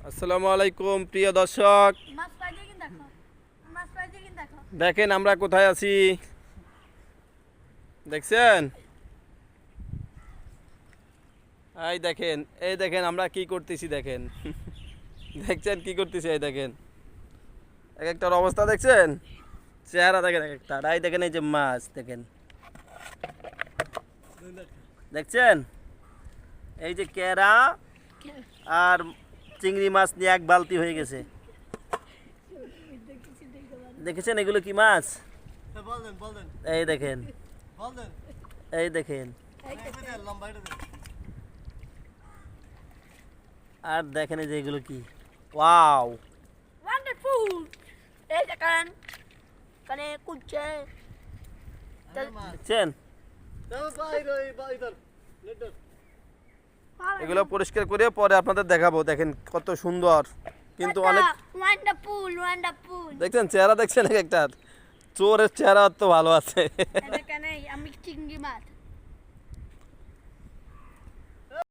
আসসালামু আলাইকুম প্রিয় দর্শক, দেখেন আমরা কোথায় আছি। দেখছেন? এই দেখেন আমরা কি করতেছি দেখেন। দেখছেন কি করতেছি? এই দেখেন এক একটার অবস্থা দেখছেন, চেহারা দেখেন এক একটা। এই দেখেন, এই যে মাছ দেখেন, দেখছেন? এই যে কেরা আর চিংড়ি মাছ নিয়ে এক বালতি হয়ে গেছে। দেখেছেন এগুলো কি মাছ? এই দেখেন, এই দেখেন, আর দেখেন এই যে এগুলো কি। Wow, wonderful. এই দেখেন কানে কুচে দেখছেন? এগুলো পরিষ্কার করে পরে আপনাদের দেখাবো। দেখেন কত সুন্দর, কিন্তু অনেক। ওয়ান্ডারফুল। দেখছেন চেহারা? দেখছেন এক একটা চোরের চেহারা তো ভালো আছে। দেখেন আমি চিংড়ি মাছ।